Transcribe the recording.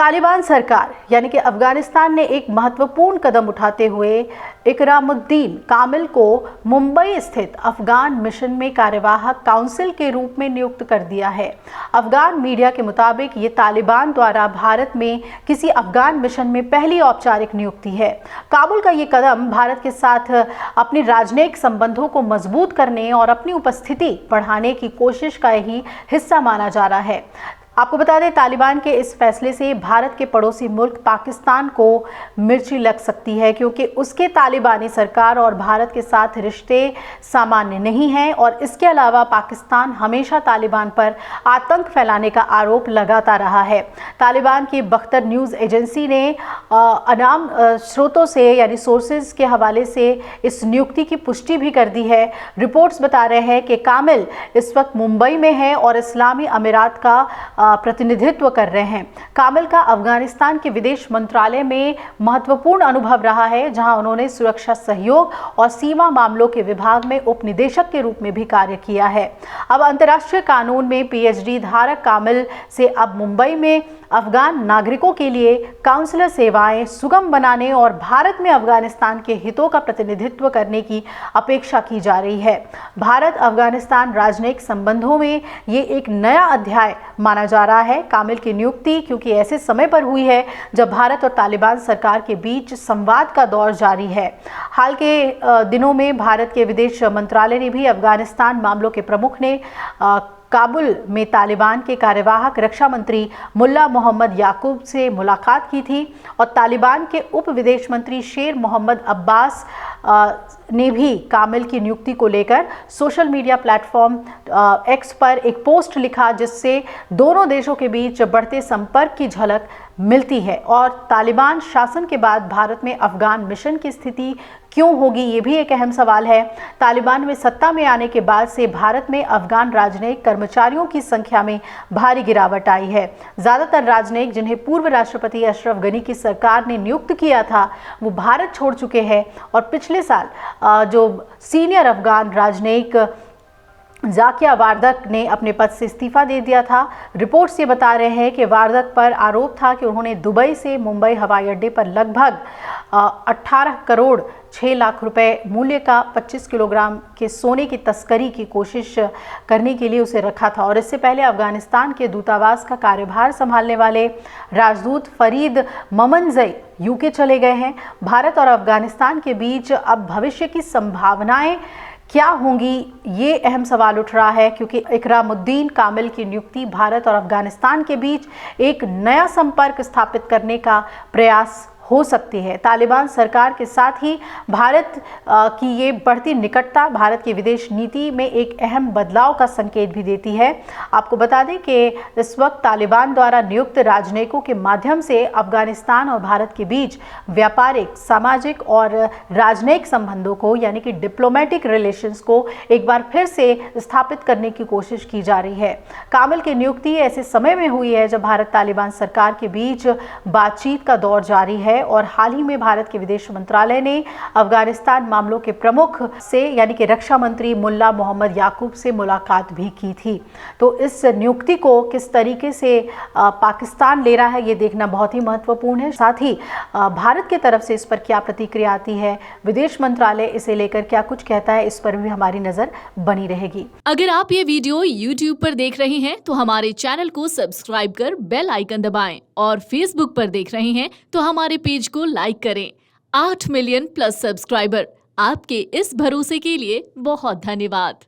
तालिबान सरकार यानी कि अफगानिस्तान ने एक महत्वपूर्ण कदम उठाते हुए इकरामुद्दीन कामिल को मुंबई स्थित अफगान मिशन में कार्यवाहक काउंसिल के रूप में नियुक्त कर दिया है। अफगान मीडिया के मुताबिक ये तालिबान द्वारा भारत में किसी अफगान मिशन में पहली औपचारिक नियुक्ति है। काबुल का ये कदम भारत के साथ अपने राजनयिक संबंधों को मजबूत करने और अपनी उपस्थिति बढ़ाने की कोशिश का ही हिस्सा माना जा रहा है। आपको बता दें, तालिबान के इस फैसले से भारत के पड़ोसी मुल्क पाकिस्तान को मिर्ची लग सकती है, क्योंकि उसके तालिबानी सरकार और भारत के साथ रिश्ते सामान्य नहीं हैं और इसके अलावा पाकिस्तान हमेशा तालिबान पर आतंक फैलाने का आरोप लगाता रहा है। तालिबान की बख्तर न्यूज़ एजेंसी ने अनाम स्रोतों से यानी सोर्सेज के हवाले से इस नियुक्ति की पुष्टि भी कर दी है। रिपोर्ट्स बता रहे हैं कि कामिल इस वक्त मुंबई में है और इस्लामी अमीरात का प्रतिनिधित्व कर रहे हैं। कामिल का अफगानिस्तान के विदेश मंत्रालय में महत्वपूर्ण अनुभव रहा है, जहां उन्होंने सुरक्षा सहयोग और सीमा मामलों के विभाग में उप निदेशक के रूप में भी कार्य किया है। अब अंतर्राष्ट्रीय कानून में पीएचडी धारक कामिल से अब मुंबई में अफगान नागरिकों के लिए काउंसलर सेवाएं सुगम बनाने और भारत में अफगानिस्तान के हितों का प्रतिनिधित्व करने की अपेक्षा की जा रही है। भारत अफगानिस्तान राजनयिक संबंधों में ये एक नया अध्याय माना जा रहा है। कामिल की नियुक्ति क्योंकि ऐसे समय पर हुई है जब भारत और तालिबान सरकार के बीच संवाद का दौर जारी है। हाल के दिनों में भारत के विदेश मंत्रालय ने भी अफगानिस्तान मामलों के प्रमुख ने काबुल में तालिबान के कार्यवाहक रक्षा मंत्री मुल्ला मोहम्मद याकूब से मुलाकात की थी और तालिबान के उप विदेश मंत्री शेर मोहम्मद अब्बास ने भी कामिल की नियुक्ति को लेकर सोशल मीडिया प्लेटफॉर्म एक्स पर एक पोस्ट लिखा, जिससे दोनों देशों के बीच बढ़ते संपर्क की झलक मिलती है। और तालिबान शासन के बाद भारत में अफगान मिशन की स्थिति क्यों होगी, ये भी एक अहम सवाल है। तालिबान में सत्ता में आने के बाद से भारत में अफगान राजनयिक कर्मचारियों की संख्या में भारी गिरावट आई है। ज़्यादातर राजनयिक जिन्हें पूर्व राष्ट्रपति अशरफ गनी की सरकार ने नियुक्त किया था, वो भारत छोड़ चुके हैं और पिछले साल जो सीनियर अफगान राजनयिक जाकिया वारदक ने अपने पद से इस्तीफा दे दिया था। रिपोर्ट्स ये बता रहे हैं कि वारदक पर आरोप था कि उन्होंने दुबई से मुंबई हवाई अड्डे पर लगभग 18 करोड़ 6 लाख रुपए मूल्य का 25 किलोग्राम के सोने की तस्करी की कोशिश करने के लिए उसे रखा था। और इससे पहले अफगानिस्तान के दूतावास का कार्यभार संभालने वाले राजदूत फरीद ममनजई यूके चले गए हैं। भारत और अफगानिस्तान के बीच अब भविष्य की संभावनाएं क्या होंगी, ये अहम सवाल उठ रहा है, क्योंकि इकरामुद्दीन कामिल की नियुक्ति भारत और अफगानिस्तान के बीच एक नया संपर्क स्थापित करने का प्रयास हो सकती है। तालिबान सरकार के साथ ही भारत की ये बढ़ती निकटता भारत की विदेश नीति में एक अहम बदलाव का संकेत भी देती है। आपको बता दें कि इस वक्त तालिबान द्वारा नियुक्त राजनयिकों के माध्यम से अफगानिस्तान और भारत के बीच व्यापारिक, सामाजिक और राजनयिक संबंधों को यानी कि डिप्लोमेटिक रिलेशंस को एक बार फिर से स्थापित करने की कोशिश की जा रही है। कामिल की नियुक्ति ऐसे समय में हुई है जब भारत तालिबान सरकार के बीच बातचीत का दौर जारी है और हाल ही में भारत के विदेश मंत्रालय ने अफगानिस्तान मामलों के प्रमुख से यानी कि रक्षा मंत्री मुल्ला मोहम्मद याकूब से मुलाकात भी की थी। तो इस नियुक्ति को किस तरीके से पाकिस्तान ले रहा है, ये देखना बहुत ही महत्वपूर्ण है। साथ ही भारत की तरफ से इस पर क्या प्रतिक्रिया आती है, विदेश मंत्रालय इसे लेकर क्या कुछ कहता है, इस पर भी हमारी नजर बनी रहेगी। अगर आप ये वीडियो YouTube पर देख रहे हैं तो हमारे चैनल को सब्सक्राइब कर बेल आइकन दबाएं और Facebook पर देख रहे हैं तो हमारे पेज को लाइक करें। 8 मिलियन प्लस सब्सक्राइबर, आपके इस भरोसे के लिए बहुत धन्यवाद।